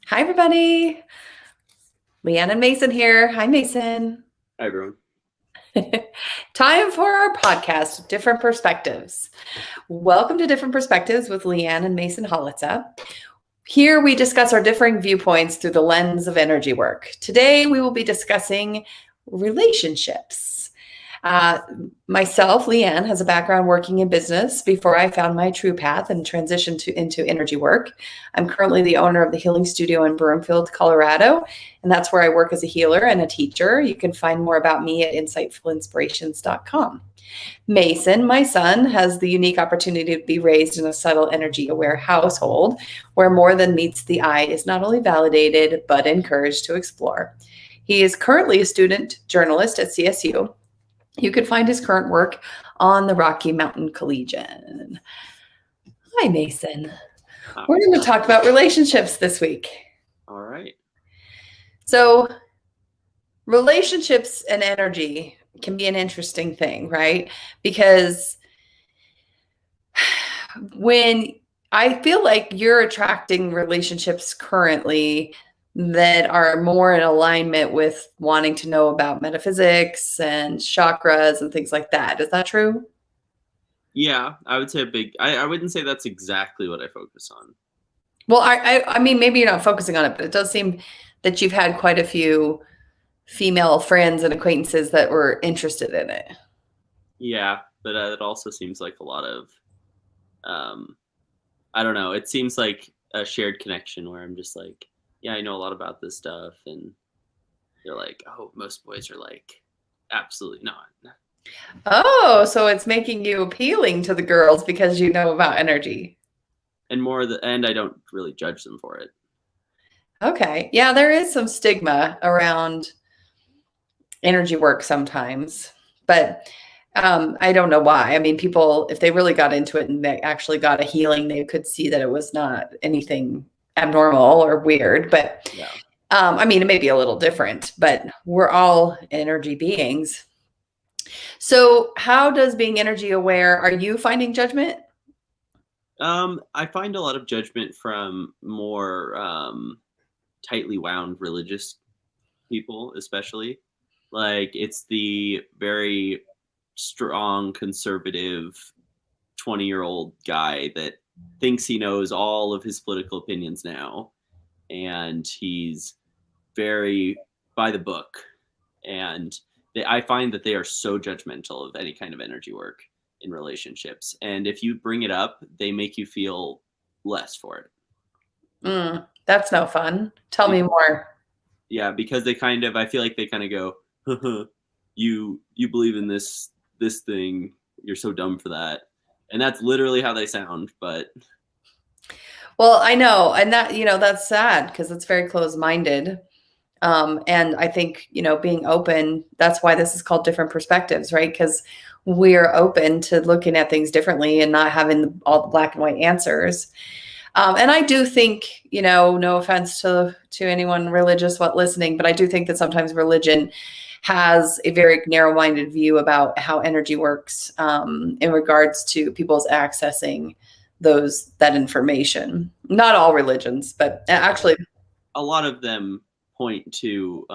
Hi, everybody. Leanne and Mason here. Hi, Mason. Hi, everyone. Time for our podcast, Different Perspectives. Welcome to Different Perspectives with Leanne and Mason Holitza. Here we discuss our differing viewpoints through the lens of energy work. Today we will be discussing relationships. Myself, Leanne, has a background working in business before I found my true path and transitioned into energy work. I'm currently the owner of the Healing Studio in Broomfield, Colorado, and that's where I work as a healer and a teacher. You can find more about me at insightfulinspirations.com. Mason, my son, has the unique opportunity to be raised in a subtle energy aware household where more than meets the eye is not only validated, but encouraged to explore. He is currently a student journalist at CSU. You can find his current work on the Rocky Mountain Collegian. Hi, Mason. We're going to talk about relationships this week. All right. So, relationships and energy can be an interesting thing, right? Because when I feel like you're attracting relationships currently that are more in alignment with wanting to know about metaphysics and chakras and things like that. Is that true? Yeah, I would say I wouldn't say that's exactly what I focus on. Well, I mean, maybe you're not focusing on it, but it does seem that you've had quite a few female friends and acquaintances that were interested in it. Yeah, but it also seems like a lot of, I don't know. It seems like a shared connection where I'm just like, yeah, I know a lot about this stuff, and they're like, oh, most boys are like, absolutely not. Oh, so it's making you appealing to the girls because you know about energy. And I don't really judge them for it. Okay. Yeah, there is some stigma around energy work sometimes, but I don't know why. I mean, people, if they really got into it and they actually got a healing, they could see that it was not anything abnormal or weird. But Yeah. I mean, it may be a little different, but we're all energy beings. So, how does being energy aware, are you finding judgment? I find a lot of judgment from more tightly wound religious people, especially. Like it's the very strong conservative 20-year-old guy that thinks he knows all of his political opinions now, and he's very by the book. And I find that they are so judgmental of any kind of energy work in relationships. And if you bring it up, they make you feel less for it. That's no fun. Tell me more. Yeah, because they kind of, I feel like they kind of go, you believe in this thing, you're so dumb for that. And that's literally how they sound. But Well, I know, and that, that's sad because it's very closed-minded. And I think, being open, that's why this is called different perspectives, right? Because we're open to looking at things differently and not having all the black and white answers. And I do think, no offense to anyone religious what listening, but I do think that sometimes religion has a very narrow-minded view about how energy works in regards to people's accessing that information. Not all religions, but actually, a lot of them point to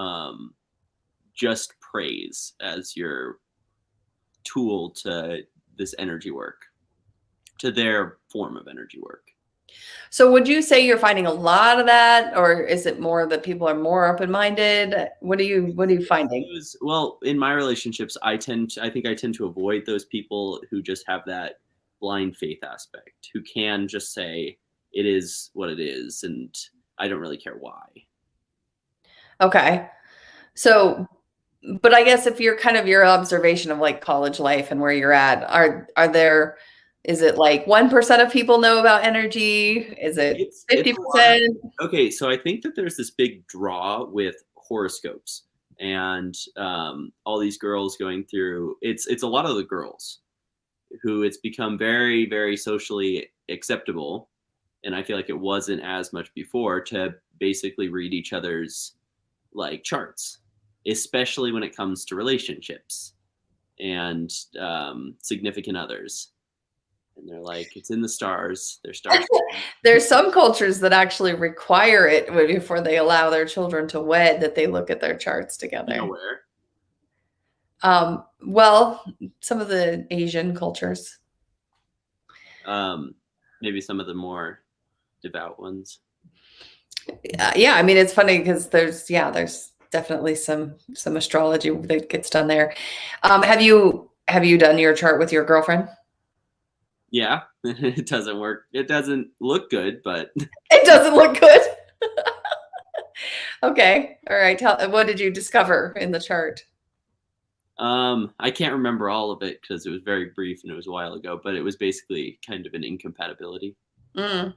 just praise as your tool to this energy work, to their form of energy work. so would you say you're finding a lot of that, or is it more that people are more open-minded? What are you finding? Well, in my relationships, I think I tend to avoid those people who just have that blind faith aspect, who can just say it is what it is, and I don't really care why. Okay. So, but I guess if you're kind of your observation of like college life and where you're at, is it like 1% of people know about energy? Is it It's 50%? okay, so I think that there's this big draw with horoscopes and all these girls going through. It's a lot of the girls who it's become very very socially acceptable, and I feel like it wasn't as much before to basically read each other's like charts, especially when it comes to relationships and significant others. and they're like, it's in the stars. They're stars. There's some cultures that actually require it before they allow their children to wed, that they look at their charts You know together. where? Well, some of the Asian cultures. Maybe some of the more devout ones. Yeah, I mean, it's funny because there's definitely some astrology that gets done there. Have you done your chart with your girlfriend? Yeah, it doesn't work. It doesn't look good, but It doesn't look good. Okay, all right. What did you discover in the chart? I can't remember all of it because it was very brief and it was a while ago. But it was basically kind of an incompatibility. Mm.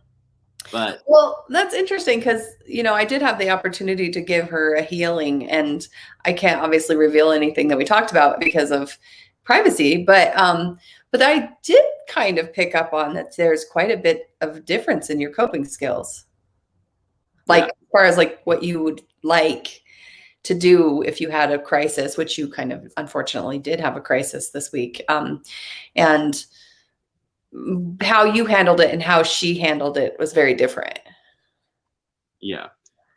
But Well, that's interesting because, I did have the opportunity to give her a healing, and I can't obviously reveal anything that we talked about because of privacy, but I did kind of pick up on that there's quite a bit of difference in your coping skills. Like, yeah, as far as like what you would like to do if you had a crisis, which you kind of unfortunately did have a crisis this week, and how you handled it and how she handled it was very different. yeah.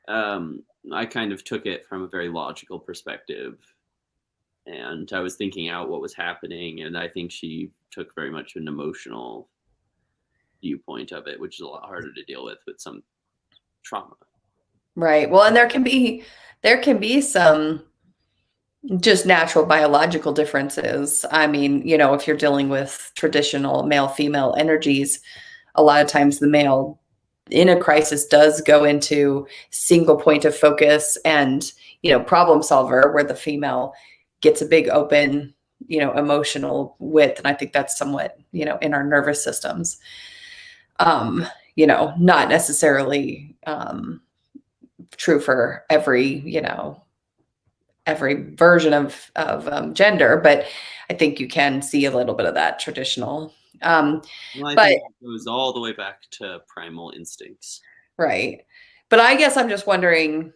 I kind of took it from a very logical perspective, and I was thinking out what was happening, and I think she took very much an emotional viewpoint of it, which is a lot harder to deal with some trauma. Right. Well, and there can be some just natural biological differences. I mean, if you're dealing with traditional male female energies, a lot of times the male in a crisis does go into single point of focus and, problem solver, where the female gets a big open, emotional width. And I think that's somewhat, in our nervous systems. Not necessarily true for every version of gender, but I think you can see a little bit of that traditional. Well, I But think it goes all the way back to primal instincts. right. But I guess I'm just wondering,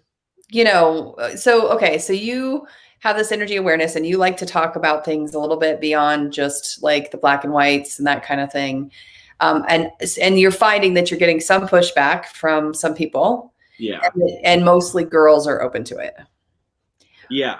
so you have this energy awareness and you like to talk about things a little bit beyond just like the black and whites and that kind of thing. And you're finding that you're getting some pushback from some people, Yeah. and mostly girls are open to it. Yeah.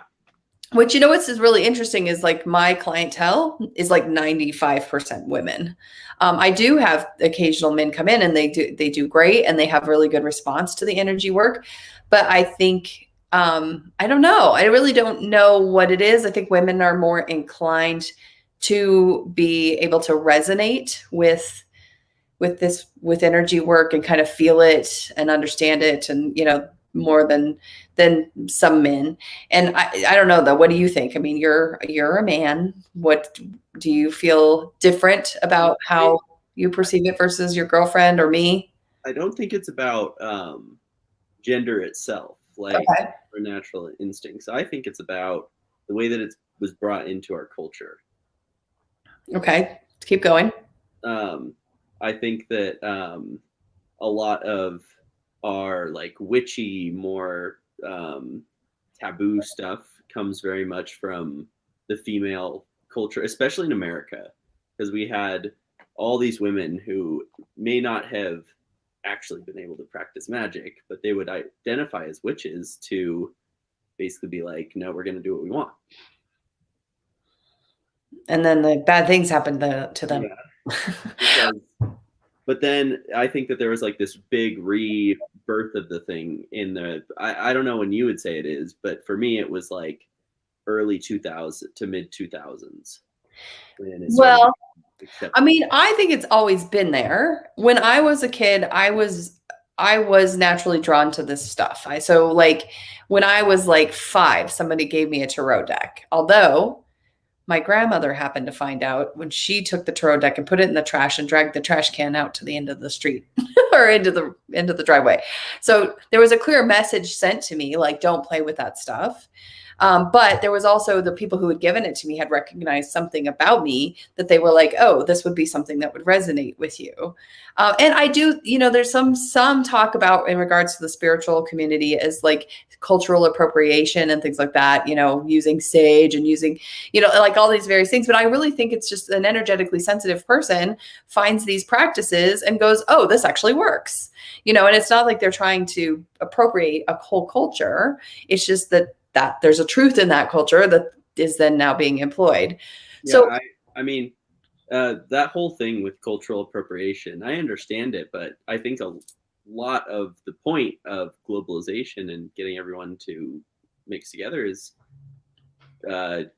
Which, what's is really interesting is like my clientele is like 95% women. I do have occasional men come in and they do great and they have really good response to the energy work. But I think, I don't know. I really don't know what it is. I think women are more inclined to be able to resonate with energy work and kind of feel it and understand it, and more than some men. And I don't know though, what do you think? I mean, you're a man. What do you feel different about how you perceive it versus your girlfriend or me? I don't think it's about gender itself, like Okay. our natural instincts. I think it's about the way that it was brought into our culture. Okay, let's keep going. I think that a lot of our like witchy, more taboo stuff comes very much from the female culture, especially in America, because we had all these women who may not have actually been able to practice magic, but they would identify as witches to basically be like, no, we're going to do what we want. And then the bad things happen to them. Yeah. But then I think that there was like this big rebirth of the thing in I don't know when you would say it is, but for me it was like early 2000 to mid 2000s. Well, I mean, I think it's always been there. When I was a kid, I was naturally drawn to this stuff. So like when I was like 5, somebody gave me a tarot deck. Although my grandmother happened to find out when she took the tarot deck and put it in the trash and dragged the trash can out to the end of the street or into the driveway. So there was a clear message sent to me, like, don't play with that stuff. But there was also the people who had given it to me had recognized something about me that they were like, oh, this would be something that would resonate with you. And I do, there's some talk about in regards to the spiritual community as like cultural appropriation and things like that, using sage and using, like all these various things. But I really think it's just an energetically sensitive person finds these practices and goes, oh, this actually works. And it's not like they're trying to appropriate a whole culture. It's just that there's a truth in that culture that is then now being employed. Yeah, so I mean, that whole thing with cultural appropriation, I understand it, but I think a lot of the point of globalization and getting everyone to mix together is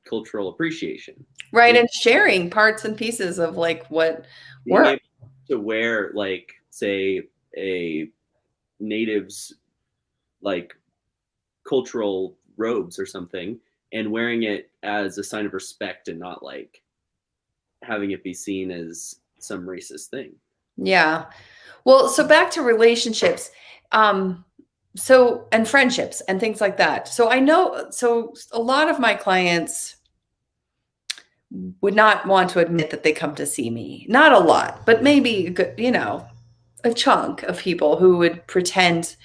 cultural appreciation. Right. And sharing parts and pieces of like what being works. able to wear, like, say, a native's like cultural robes or something, and wearing it as a sign of respect and not like having it be seen as some racist thing. Yeah. Well, so back to relationships. And friendships and things like that. So I know, so a lot of my clients would not want to admit that they come to see me. Not a lot, but maybe, a chunk of people who would pretend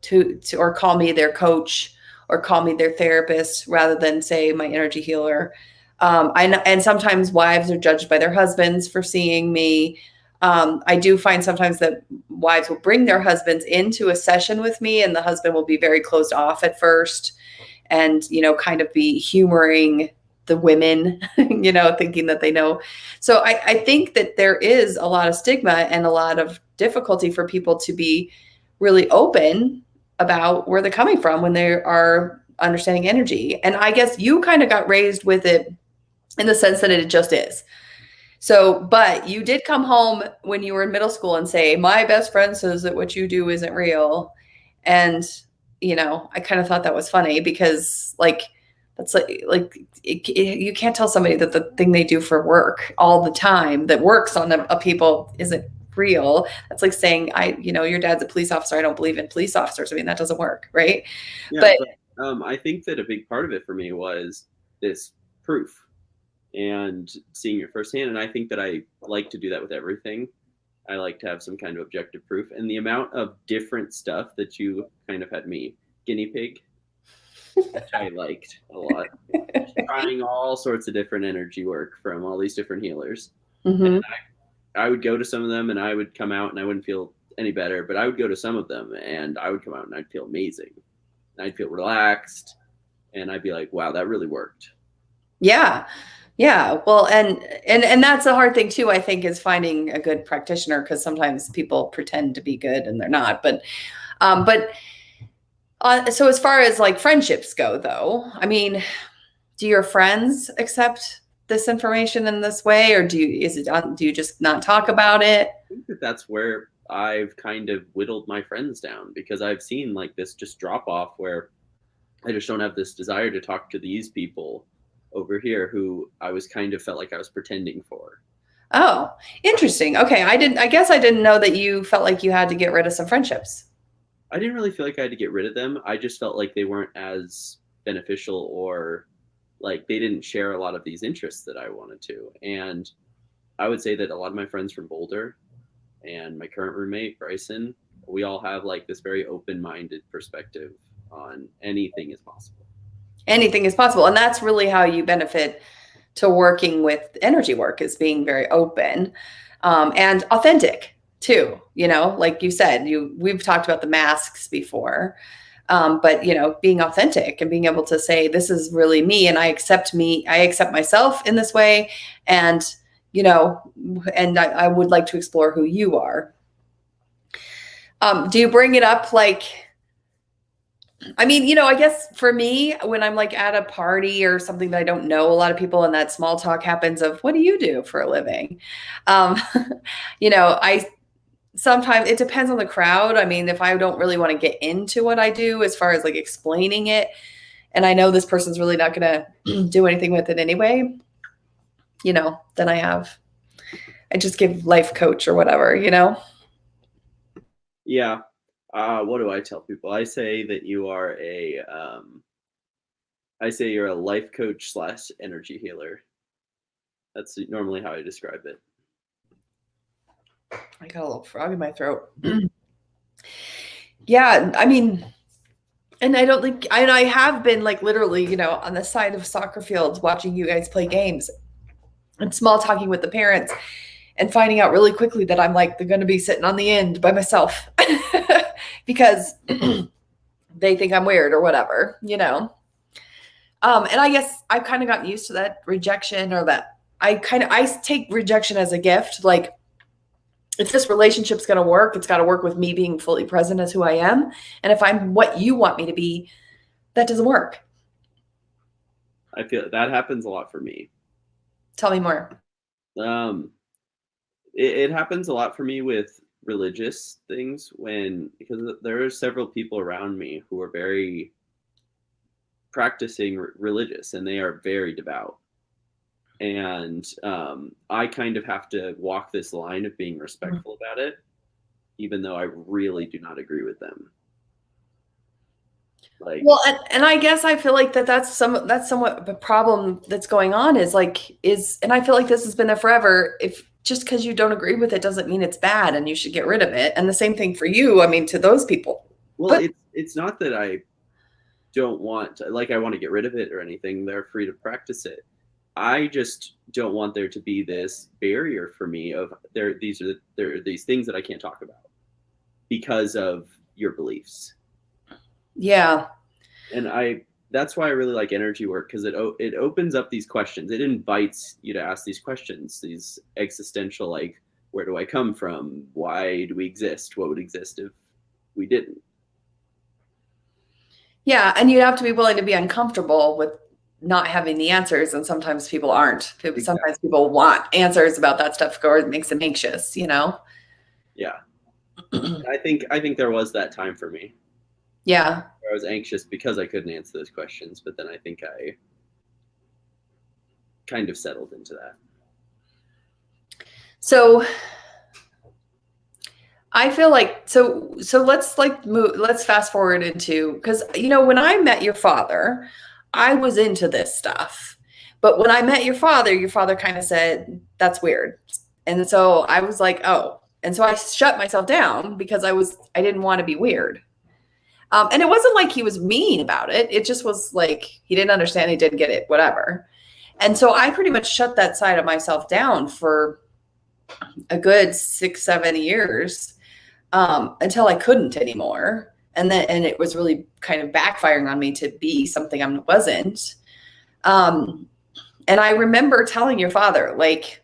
to or call me their coach or call me their therapist rather than say my energy healer. And sometimes wives are judged by their husbands for seeing me. I do find sometimes that wives will bring their husbands into a session with me, and the husband will be very closed off at first and, kind of be humoring the women, thinking that they know. So I think that there is a lot of stigma and a lot of difficulty for people to be really open about where they're coming from when they are understanding energy. And I guess you kind of got raised with it in the sense that it just is. So, but you did come home when you were in middle school and say, my best friend says that what you do isn't real. And, I kind of thought that was funny because that's you can't tell somebody that the thing they do for work all the time that works on a people isn't real. That's like saying, your dad's a police officer. I don't believe in police officers. I mean, that doesn't work. Right. Yeah, but I think that a big part of it for me was this proof and seeing it firsthand. And I think that I like to do that with everything. I like to have some kind of objective proof. And the amount of different stuff that you kind of had me, guinea pig, which I liked a lot, trying all sorts of different energy work from all these different healers. Mm-hmm. And I would go to some of them and I would come out and I wouldn't feel any better, but I would go to some of them and I would come out and I'd feel amazing. I'd feel relaxed and I'd be like, wow, that really worked. Yeah. Yeah. Well, and that's a hard thing too, I think, is finding a good practitioner, because sometimes people pretend to be good and they're not. So as far as like friendships go, though, I mean, do your friends accept this information in this way, or do you just not talk about it? I think that that's where I've kind of whittled my friends down, because I've seen like this just drop off where I just don't have this desire to talk to these people over here who I was kind of felt like I was pretending for. Oh, interesting. Okay. I guess I didn't know that you felt like you had to get rid of some friendships. I didn't really feel like I had to get rid of them. I just felt like they weren't as beneficial, or like they didn't share a lot of these interests that I wanted to. And I would say that a lot of my friends from Boulder and my current roommate, Bryson, we all have like this very open-minded perspective on anything is possible. Anything is possible. And that's really how you benefit to working with energy work, is being very open and authentic too. Like you said, we've talked about the masks before, but being authentic and being able to say, this is really me, and I accept myself in this way. And, and I would like to explore who you are. Do you bring it up like, I mean, I guess for me, when I'm like at a party or something that I don't know a lot of people, and that small talk happens of, what do you do for a living? I sometimes, it depends on the crowd. I mean, if I don't really want to get into what I do as far as like explaining it, and I know this person's really not going to do anything with it anyway, then I just give life coach or whatever, Yeah. What do I tell people? I say that you are I say you're a life coach / energy healer. That's normally how I describe it. I got a little frog in my throat. Yeah, I mean, and I don't think, and I have been like literally, you know, on the side of soccer fields watching you guys play games and small talking with the parents and finding out really quickly that I'm like, they're going to be sitting on the end by myself because they think I'm weird or whatever, you know? And I guess I've kind of gotten used to that rejection, or that I take rejection as a gift. Like, if this relationship's going to work, it's got to work with me being fully present as who I am. And if I'm what you want me to be, that doesn't work. I feel that happens a lot for me. Tell me more. It happens a lot for me with religious things, because there are several people around me who are very practicing religious, and they are very devout. And I kind of have to walk this line of being respectful about it, even though I really do not agree with them. Like, well, and I guess I feel like that's somewhat the problem that's going on and I feel like this has been there forever. If just because you don't agree with it doesn't mean it's bad and you should get rid of it. And the same thing for you. I mean, to those people. Well, it's not that I don't want to, like, I want to get rid of it or anything. They're free to practice it. I just don't want there to be this barrier for me of there are these things that I can't talk about because of your beliefs. Yeah. And that's why I really like energy work, because it opens up these questions. It invites you to ask these questions, these existential, like, where do I come from? Why do we exist? What would exist if we didn't? Yeah, and you'd have to be willing to be uncomfortable with not having the answers, and sometimes people aren't. Exactly. Sometimes people want answers about that stuff, or it makes them anxious, you know? Yeah. I think there was that time for me. Yeah. I was anxious because I couldn't answer those questions, but then I think I kind of settled into that. So I feel like, so let's fast forward into, because, you know, when I met your father, I was into this stuff. But when I met your father kind of said, that's weird. And so I was like, oh. And so I shut myself down because I didn't want to be weird. And it wasn't like he was mean about it. It just was like, he didn't understand, he didn't get it, whatever. And so I pretty much shut that side of myself down for a good 6-7 years, until I couldn't anymore. And it was really kind of backfiring on me to be something I wasn't. And I remember telling your father, like,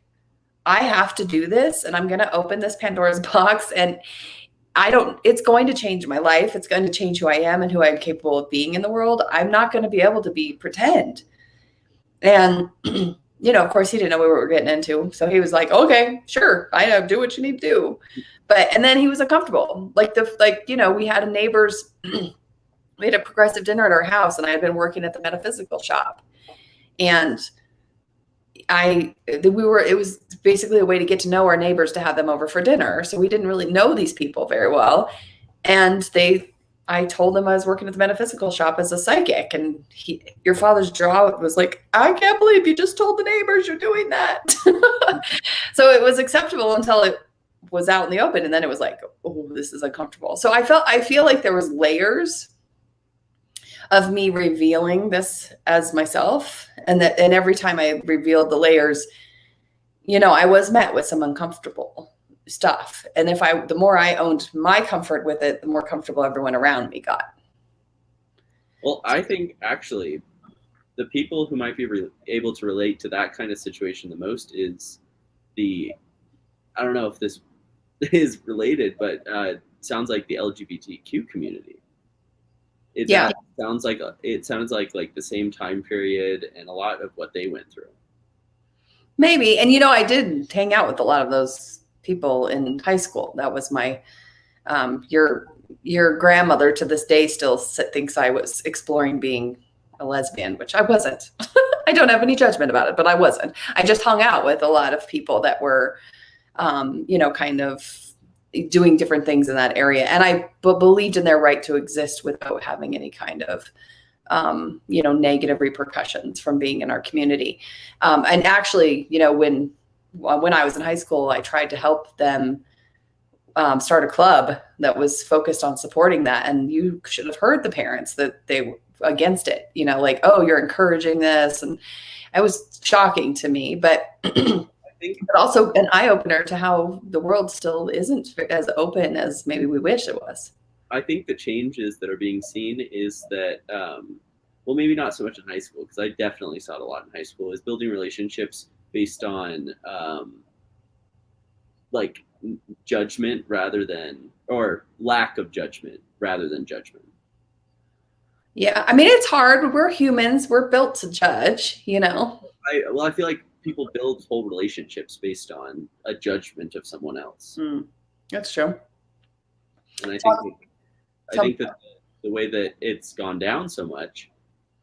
I have to do this, and I'm going to open this Pandora's box, and it's going to change my life. It's going to change who I am and who I'm capable of being in the world. I'm not going to be able to pretend. And, you know, of course he didn't know what we were getting into. So he was like, okay, sure. I know, do what you need to do. And then he was uncomfortable. You know, we had we had a progressive dinner at our house, and I had been working at the metaphysical shop, and it was basically a way to get to know our neighbors, to have them over for dinner. So we didn't really know these people very well. And I told them I was working at the metaphysical shop as a psychic, and your father's jaw was like, I can't believe you just told the neighbors you're doing that. So it was acceptable until it was out in the open. And then it was like, oh, this is uncomfortable. So I feel like there was layers of me revealing this as myself. And every time I revealed the layers, you know, I was met with some uncomfortable stuff. And the more I owned my comfort with it, the more comfortable everyone around me got. Well, I think actually the people who might be able to relate to that kind of situation the most is I don't know if this is related, but sounds like the LGBTQ community. It sounds like the same time period and a lot of what they went through. Maybe. And, you know, I did hang out with a lot of those people in high school. That was my, your grandmother to this day still thinks I was exploring being a lesbian, which I wasn't. I don't have any judgment about it, but I wasn't. I just hung out with a lot of people that were, you know, kind of doing different things in that area. And I believed in their right to exist without having any kind of negative repercussions from being in our community. And actually, when I was in high school, I tried to help them start a club that was focused on supporting that. And you should have heard the parents that they were against it, like, oh, you're encouraging this. And it was shocking to me, but but also an eye opener to how the world still isn't as open as maybe we wish it was. I think the changes that are being seen is that, well, maybe not so much in high school, because I definitely saw it a lot in high school, is building relationships based on like judgment rather than, or lack of judgment rather than judgment. Yeah, I mean, it's hard. We're humans. We're built to judge, I feel like people build whole relationships based on a judgment of someone else. That's true. And I think that the way that it's gone down so much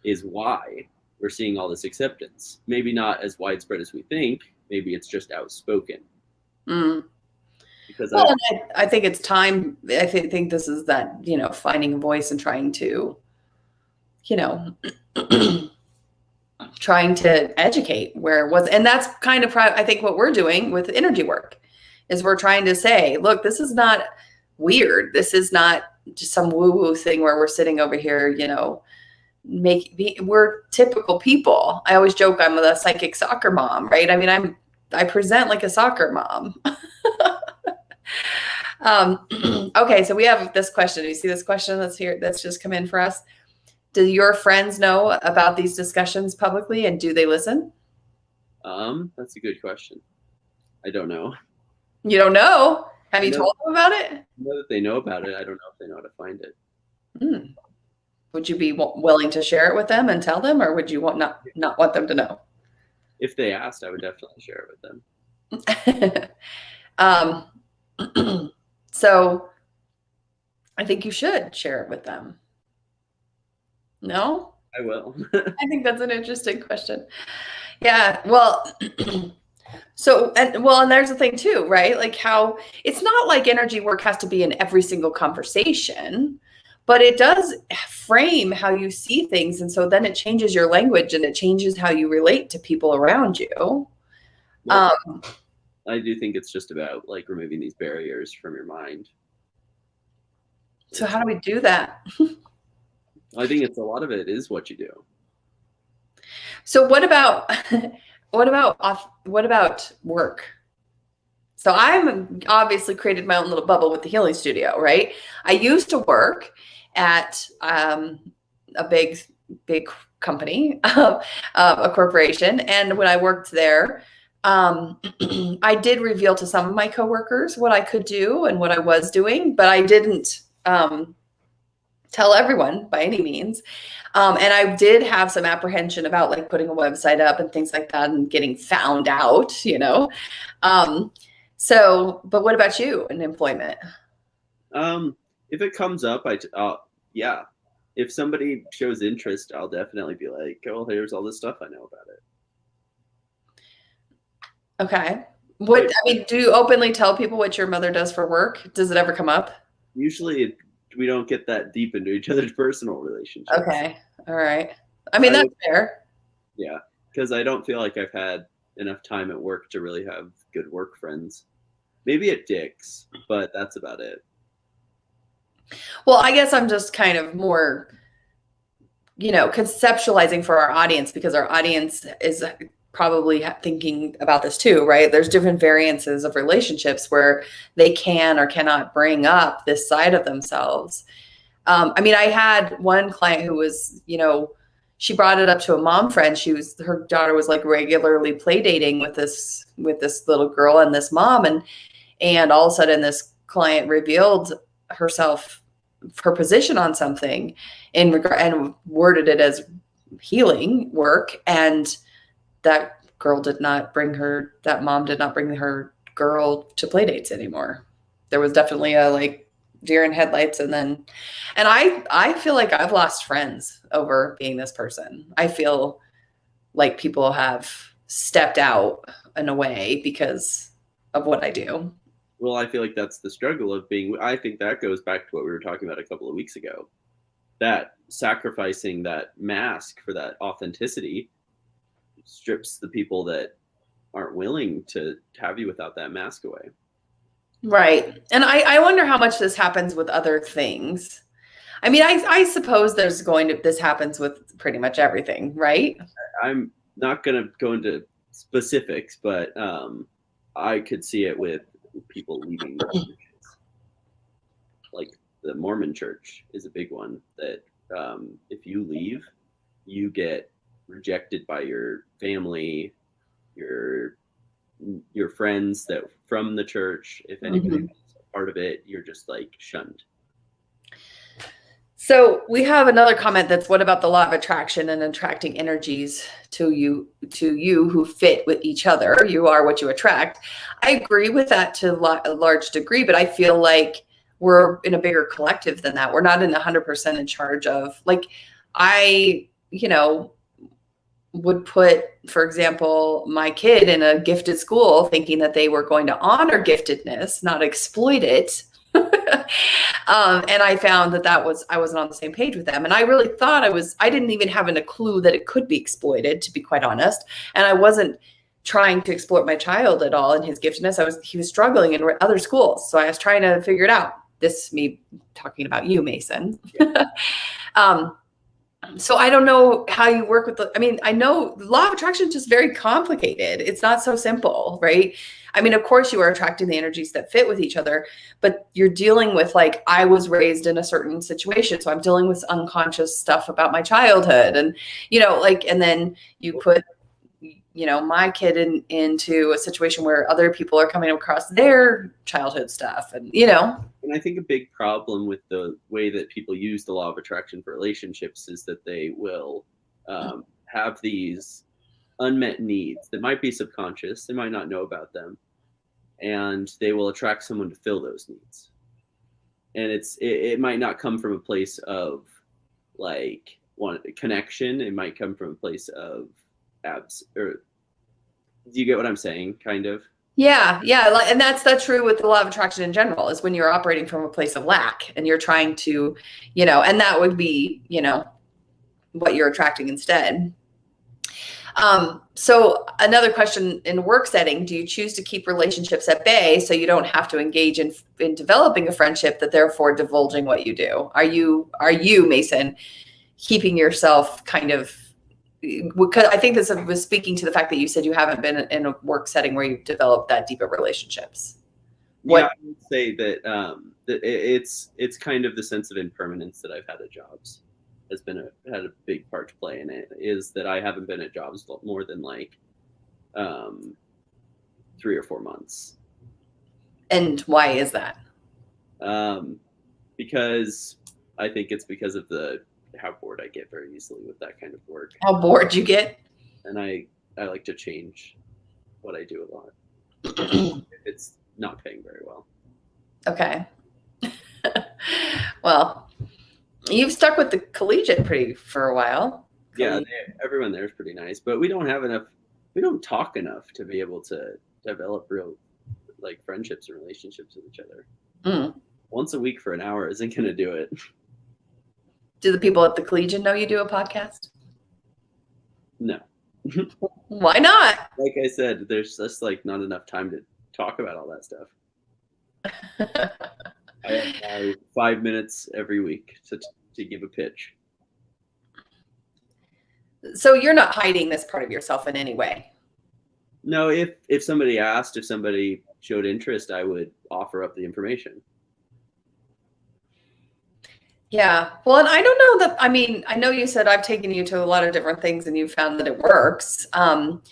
is why we're seeing all this acceptance. Maybe not as widespread as we think. Maybe it's just outspoken. Because I think it's time. I think this is that, finding a voice and trying to, trying to educate where it was. And that's kind of, I think, what we're doing with energy work is we're trying to say, look, this is not weird. This is not just some woo-woo thing where we're sitting over here, we're typical people. I always joke I'm a psychic soccer mom, right? I mean, I present like a soccer mom. Okay, so we have this question. You see this question that's here, that's just come in for us? Do your friends know about these discussions publicly, and do they listen? That's a good question. I don't know. You don't know? Have you told them about it? I know that they know about it. I don't know if they know how to find it. Would you be willing to share it with them and tell them, or would you not want them to know? If they asked, I would definitely share it with them. So I think you should share it with them. No? I will. I think that's an interesting question. Yeah. Well, and there's the thing too, right? Like how it's not like energy work has to be in every single conversation, but it does frame how you see things. And so then it changes your language and it changes how you relate to people around you. Well, I do think it's just about like removing these barriers from your mind. So how do we do that? I think it's a lot of it is what you do. So what about work? So I'm obviously created my own little bubble with the healing studio, right? I used to work at a big company, a corporation. And when I worked there, I did reveal to some of my coworkers what I could do and what I was doing, but I didn't tell everyone by any means. And I did have some apprehension about like putting a website up and things like that and getting found out, So, but what about you in employment? If it comes up, yeah. If somebody shows interest, I'll definitely be like, oh, here's all this stuff I know about it. Okay. Do you openly tell people what your mother does for work? Does it ever come up? Usually we don't get that deep into each other's personal relationships. Okay. All right. I mean, that's fair. Yeah. Because I don't feel like I've had enough time at work to really have good work friends. Maybe at Dick's, but that's about it. Well, I guess I'm just kind of more, conceptualizing for our audience, because our audience is probably thinking about this too, right? There's different variances of relationships where they can or cannot bring up this side of themselves. I mean, I had one client who was, she brought it up to a mom friend. Her daughter was like regularly play dating with this little girl and this mom. And all of a sudden this client revealed her position on something and worded it as healing work. And that mom did not bring her girl to play dates anymore. There was definitely a like deer in headlights. And I feel like I've lost friends over being this person. I feel like people have stepped out in a way because of what I do. Well, I feel like that's the struggle of being, I think that goes back to what we were talking about a couple of weeks ago, that sacrificing that mask for that authenticity strips the people that aren't willing to have you without that mask away. Right. And I wonder how much this happens with other things. I mean, I suppose this happens with pretty much everything, right? I'm not going to go into specifics, but I could see it with people leaving churches. Like the Mormon church is a big one that if you leave, you get rejected by your family, your friends that from the church. If anybody is a part of it, you're just like shunned. So we have another comment that's, what about the law of attraction and attracting energies to you who fit with each other? You are what you attract. I agree with that to a large degree, but I feel like we're in a bigger collective than that. We're not in 100% in charge of, like, I, would put, for example, my kid in a gifted school thinking that they were going to honor giftedness, not exploit it. And I found that I wasn't on the same page with them. And I really thought I didn't even have a clue that it could be exploited, to be quite honest. And I wasn't trying to exploit my child at all in his giftedness. He was struggling in other schools. So I was trying to figure it out. This, me talking about you, Mason. Yeah. So I don't know how you work with I know the law of attraction is just very complicated. It's not so simple, right? I mean, of course you are attracting the energies that fit with each other, but you're dealing with, like, I was raised in a certain situation. So I'm dealing with unconscious stuff about my childhood, and, and then you put, my kid into a situation where other people are coming across their childhood stuff, and. And I think a big problem with the way that people use the law of attraction for relationships is that they will have these unmet needs that might be subconscious. They might not know about them, and they will attract someone to fill those needs. And it might not come from a place of like connection. It might come from a place of do you get what I'm saying? Kind of. Yeah. And that's true with the law of attraction in general, is when you're operating from a place of lack and you're trying to, and that would be, what you're attracting instead. So another question, in work setting, do you choose to keep relationships at bay so you don't have to engage in developing a friendship that therefore divulging what you do? Are you, Mason, keeping yourself kind of, because I think this was speaking to the fact that you said you haven't been in a work setting where you've developed that deeper relationships. Yeah, I would say that that it's kind of the sense of impermanence that I've had at jobs has had a big part to play in it. Is that I haven't been at jobs more than like 3 or 4 months. And why is that? Because I think it's because of how bored I get very easily with that kind of work. How bored you get? And I like to change what I do a lot. It's not paying very well. Okay. Well, you've stuck with the collegiate for a while. Yeah, everyone there is pretty nice, but we don't talk enough to be able to develop real like friendships and relationships with each other. Once a week for an hour isn't going to do it. Do the people at the Collegian know you do a podcast? No. Why not? Like I said, there's just like not enough time to talk about all that stuff. I have 5 minutes every week to give a pitch. So you're not hiding this part of yourself in any way? No, if somebody asked, if somebody showed interest, I would offer up the information. Yeah. Well, and I don't know that, I know you said I've taken you to a lot of different things and you found that it works. Some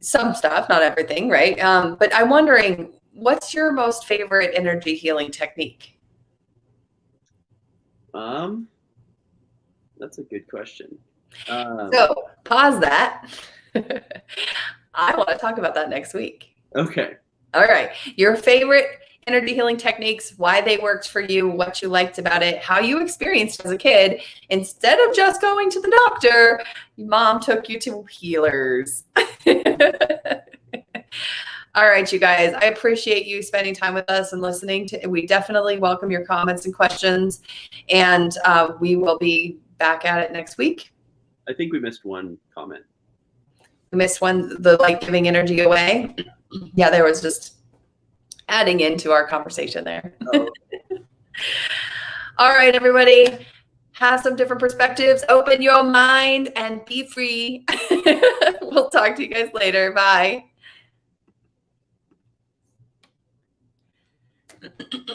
stuff, not everything, right? But I'm wondering, what's your most favorite energy healing technique? That's a good question. So pause that. I want to talk about that next week. Okay. All right. Your favorite energy healing techniques, why they worked for you, what you liked about it, how you experienced as a kid. Instead of just going to the doctor, your mom took you to healers. All right, you guys, I appreciate you spending time with us and listening. We definitely welcome your comments and questions, and we will be back at it next week. I think we missed one comment. We missed one, the like giving energy away. Yeah, there was just adding into our conversation there. Oh. All right, everybody. Have some different perspectives. Open your mind and be free. We'll talk to you guys later. Bye.